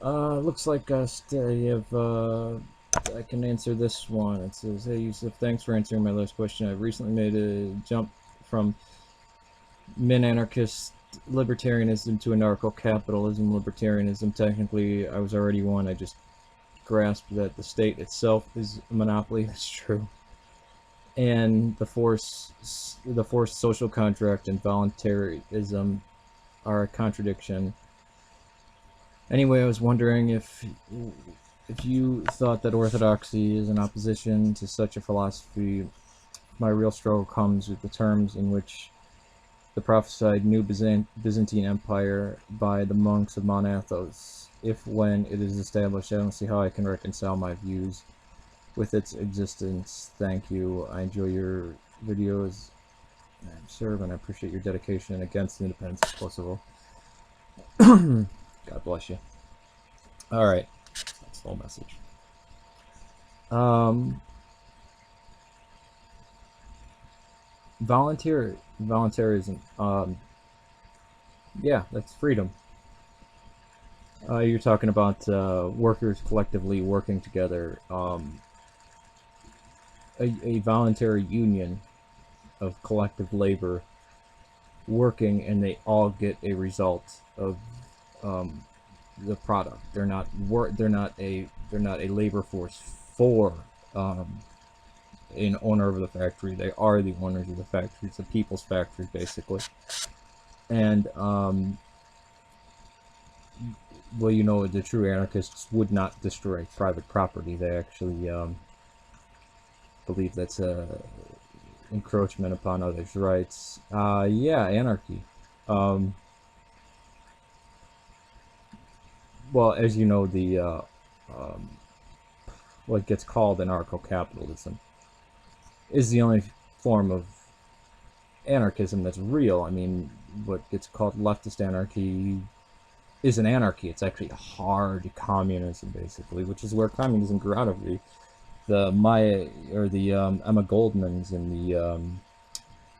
Looks like I can answer this one. It says, "Hey Yusuf, thanks for answering my last question. I recently made a jump from minarchist libertarianism to anarcho-capitalism. Libertarianism, technically, I was already one. I just grasped that the state itself is a monopoly." That's true. And the forced social contract and voluntaryism are a contradiction. Anyway, I was wondering if you thought that orthodoxy is in opposition to such a philosophy. My real struggle comes with the terms in which the prophesied new Byzantine Empire by the monks of Mount Athos. If when it is established, I don't see how I can reconcile my views with its existence. Thank you. I enjoy your videos. I'm Serb, and I appreciate your dedication against the independence of Kosovo. God bless you. All right, that's the whole message. Voluntarism. Yeah, that's freedom. You're talking about workers collectively working together. A voluntary union of collective labor working, and they all get a result of the product. They're not a labor force for an owner of the factory. They are the owners of the factory. It's a people's factory, basically. And well, you know, the true anarchists would not destroy private property. They actually believe that's a encroachment upon others' rights. Yeah, anarchy. Well, as you know, the what gets called anarcho-capitalism is the only form of anarchism that's real. I mean, what gets called leftist anarchy isn't anarchy. It's actually hard communism, basically, which is where communism grew out of. The Maya or the Emma Goldmans and the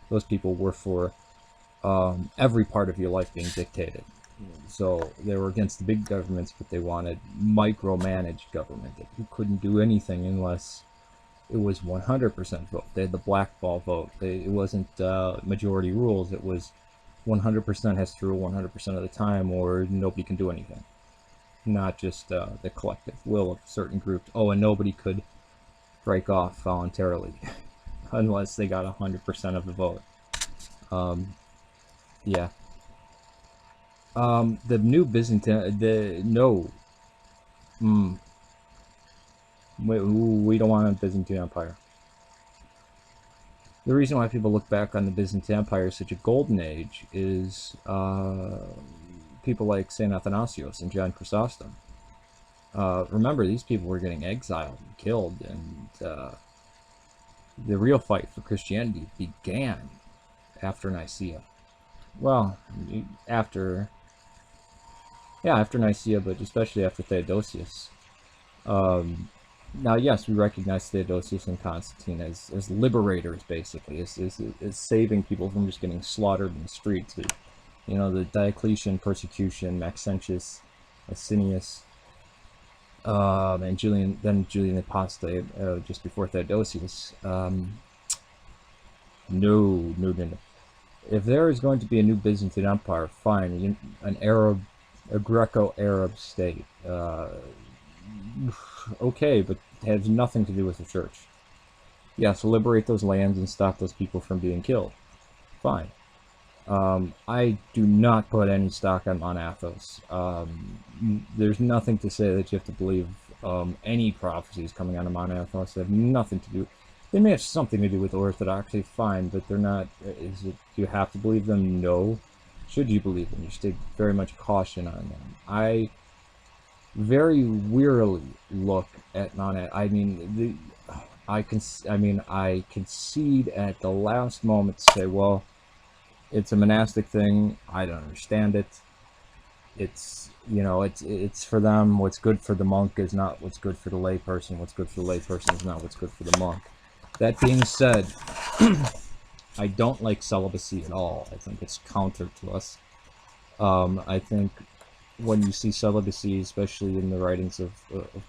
those people were for every part of your life being dictated. So they were against the big governments, but they wanted micromanaged government. You couldn't do anything unless it was 100% vote. They had the blackball vote. It wasn't majority rules. It was 100% has to rule 100% of the time, or nobody can do anything. Not just the collective will of certain groups. Oh, and nobody could break off voluntarily unless they got 100% of the vote. Yeah. The new Byzantine, we don't want a Byzantine Empire. The reason why people look back on the Byzantine Empire as such a golden age is people like Saint Athanasius and John Chrysostom. Remember, these people were getting exiled and killed, and the real fight for Christianity began after Nicaea. Well, after Nicaea, but especially after Theodosius. Now, yes, we recognize Theodosius and Constantine as liberators, basically, as saving people from just getting slaughtered in the streets. You know, the Diocletian persecution, Maxentius, Asinius, and Julian the Apostate, just before Theodosius. No. If there is going to be a new Byzantine Empire, fine, a Greco-Arab state. Okay, but it has nothing to do with the church. Yes, liberate those lands and stop those people from being killed. Fine. I do not put any stock on Athos. There's nothing to say that you have to believe any prophecies coming out of Mount Athos. They have nothing to do. They may have something to do with orthodoxy, fine, but they're not. Do you have to believe them? No. Should you believe them? You should take very much caution on them. I very wearily look at Mount. I concede at the last moment to say, well, it's a monastic thing. I don't understand it. It's, you know, it's for them. What's good for the monk is not what's good for the layperson. What's good for the layperson is not what's good for the monk. That being said, I don't like celibacy at all. I think it's counter to us. I think when you see celibacy, especially in the writings of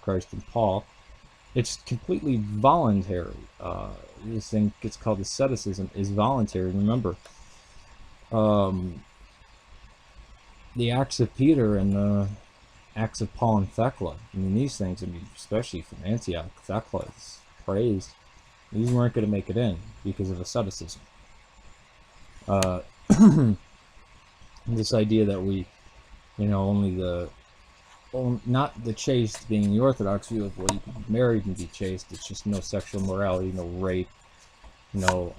Christ and Paul, it's completely voluntary. This thing gets called asceticism is voluntary. Remember, the Acts of Peter and the Acts of Paul and Thecla. I mean, these things, I mean, especially from Antioch, Thecla is praised. These weren't going to make it in because of asceticism. This idea that we, only not the chaste being the Orthodox view of, well, you can be married and be chaste. It's just no sexual morality, no rape, no,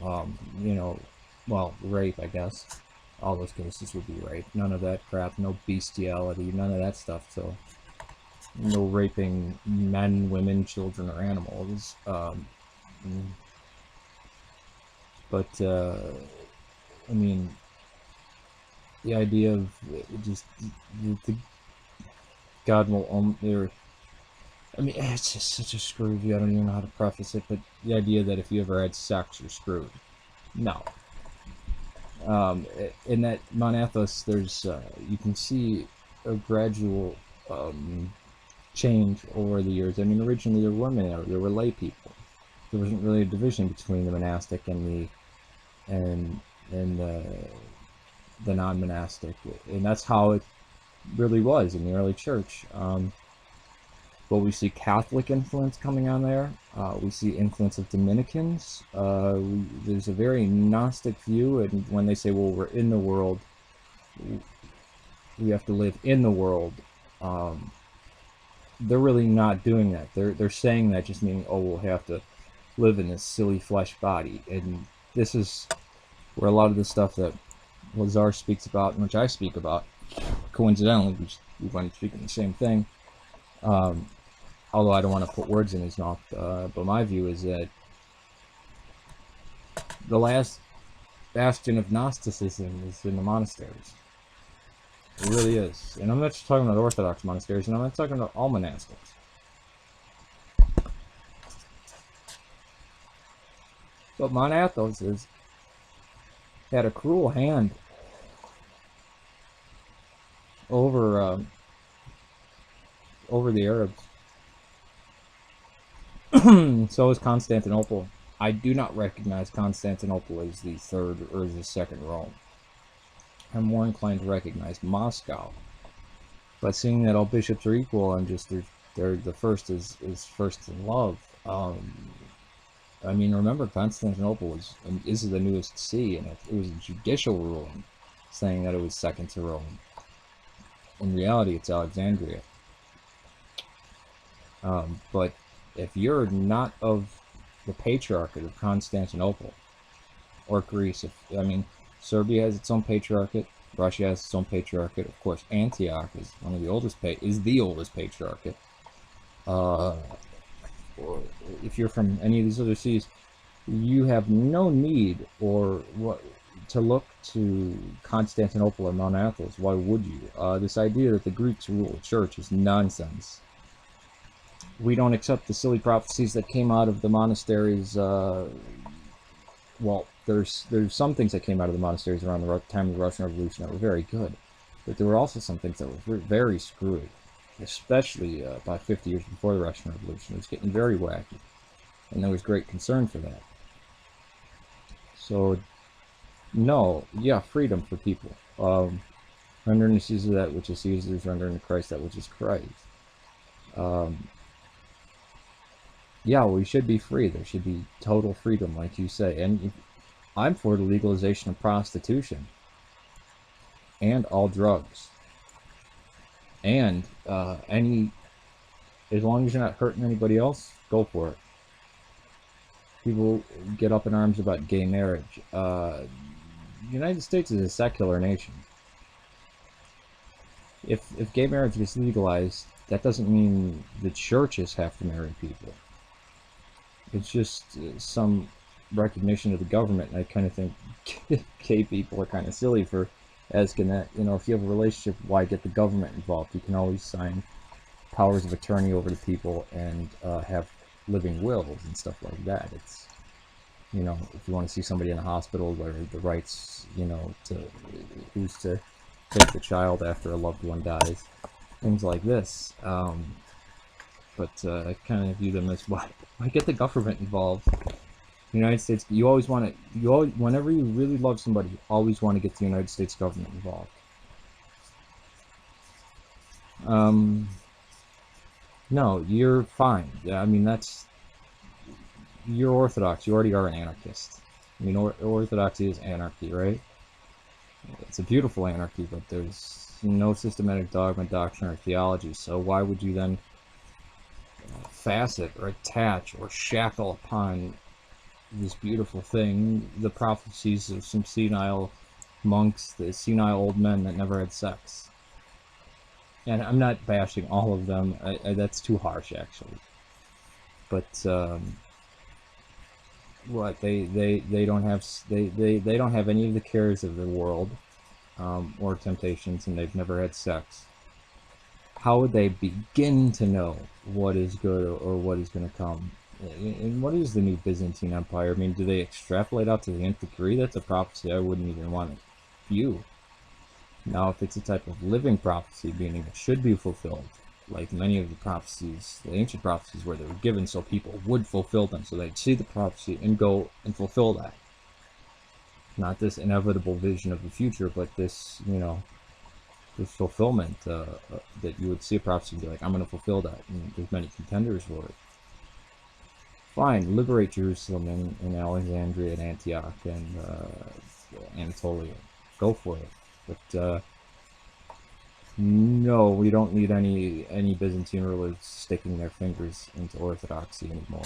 well, rape, I guess. All those cases would be rape. None of that crap. No bestiality. None of that stuff. So, no raping men, women, children, or animals. But I mean, the idea of just the God will only. I mean, it's just such a screw view. I don't even know how to preface it, but the idea that if you ever had sex, you're screwed. No. In that Mount Athos, there's you can see a gradual change over the years. I mean, originally there were women there were lay people. There wasn't really a division between the monastic and the non-monastic, and that's how it really was in the early church. But we see Catholic influence coming on there. We see influence of Dominicans. There's a very Gnostic view, and when they say, well, we're in the world, we have to live in the world, they're really not doing that. They're saying that just meaning, oh, we'll have to live in this silly flesh body. And this is where a lot of the stuff that Lazar speaks about, and which I speak about, coincidentally, we wind up speaking the same thing. Although I don't want to put words in his mouth, but my view is that the last bastion of Gnosticism is in the monasteries. It really is. And I'm not just talking about Orthodox monasteries, and I'm not talking about all monastics. But Mount Athos had a cruel hand over the Arabs. So is Constantinople. I do not recognize Constantinople as the third or the second Rome. I'm more inclined to recognize Moscow. But seeing that all bishops are equal and just they're the first is first in love. I mean, remember, Constantinople is the newest see, and it was a judicial ruling saying that it was second to Rome. In reality, it's Alexandria. But if you're not of the Patriarchate of Constantinople or Greece, Serbia has its own Patriarchate, Russia has its own Patriarchate. Of course, Antioch is one of the oldest Patriarchate. Or if you're from any of these other sees, you have no need to look to Constantinople or Mount Athos. Why would you? This idea that the Greeks rule the church is nonsense. We don't accept the silly prophecies that came out of the monasteries. Well, there's some things that came out of the monasteries around the time of the Russian Revolution that were very good, but there were also some things that were very screwy, especially about 50 years before the Russian Revolution. It was getting very wacky, and there was great concern for that. So, no, yeah, freedom for people. Render unto Caesar that which is Caesar's, render unto Christ that which is Christ. Yeah, we should be free. There should be total freedom, like you say. And I'm for the legalization of prostitution and all drugs. And as long as you're not hurting anybody else, go for it. People get up in arms about gay marriage. The United States is a secular nation. If gay marriage is legalized, that doesn't mean the churches have to marry people. It's just some recognition of the government, and I kind of think gay people are kind of silly for asking that. If you have a relationship, why get the government involved? You can always sign powers of attorney over to people and have living wills and stuff like that. It's, if you want to see somebody in a hospital, where the rights, to who's to take the child after a loved one dies, things like this. But I kind of view them as, why get the government involved? The United States, you always want to, whenever you really love somebody, you always want to get the United States government involved. No, you're fine. I mean, you're Orthodox. You already are an anarchist. I mean, Orthodoxy is anarchy, right? It's a beautiful anarchy, but there's no systematic dogma, doctrine, or theology. So why would you then facet or attach or shackle upon this beautiful thing the prophecies of some senile monks, the senile old men that never had sex? And I'm not bashing all of them. That's too harsh, actually. But what they don't have they don't have any of the cares of the world or temptations, and they've never had sex. How would they begin to know what is good or what is going to come? And what is the new Byzantine Empire? I mean, do they extrapolate out to the nth degree? That's a prophecy I wouldn't even want to view. Now, if it's a type of living prophecy, meaning it should be fulfilled, like many of the prophecies, the ancient prophecies, where they were given so people would fulfill them, so they'd see the prophecy and go and fulfill that. Not this inevitable vision of the future, but this, this fulfillment that you would see a prophecy and be like, I'm going to fulfill that. And there's many contenders for it. Fine, liberate Jerusalem and Alexandria and Antioch and Anatolia. Go for it. But no, we don't need any Byzantine rulers sticking their fingers into Orthodoxy anymore.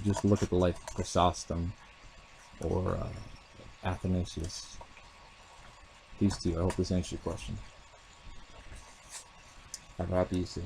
Just look at the life of Chrysostom or Athanasius. These two. I hope this answers your question. Have a happy Easter.